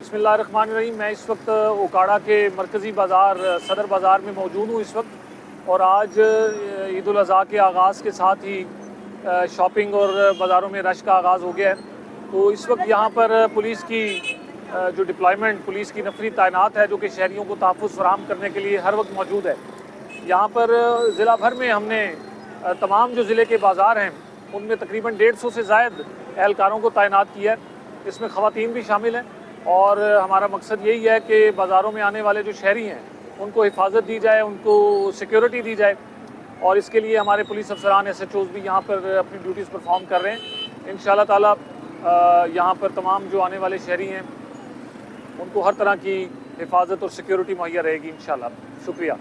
बिस्मिल्लाहिर्रहमानिर्रहीम। मैं इस वक्त ओकाड़ा के मरकज़ी बाज़ार सदर बाज़ार में मौजूद हूँ इस वक्त, और आज ईद उल अज़हा के आगाज़ के साथ ही शॉपिंग और बाज़ारों में रश का आगाज़ हो गया है। तो इस वक्त यहाँ पर पुलिस की जो डिप्लॉयमेंट, पुलिस की नफरी तैनात है, जो कि शहरियों को तहफ़्फ़ुज़ फ़राहम करने के लिए हर वक्त मौजूद है। यहाँ पर ज़िला भर में हमने तमाम जो ज़िले के बाज़ार हैं उनमें तकरीबन 150 से ज़ायद एहलकारों को तैनात किया है। इसमें ख़वातीन भी शामिल हैं, और हमारा मकसद यही है कि बाज़ारों में आने वाले जो शहरी हैं उनको हिफाजत दी जाए, उनको सिक्योरिटी दी जाए, और इसके लिए हमारे पुलिस अफसरान SHOs भी यहाँ पर अपनी ड्यूटीज़ परफॉर्म कर रहे हैं। इंशाअल्लाह ताला यहाँ पर तमाम जो आने वाले शहरी हैं उनको हर तरह की हिफाजत और सिक्योरिटी मुहैया रहेगी इंशाअल्लाह। शुक्रिया।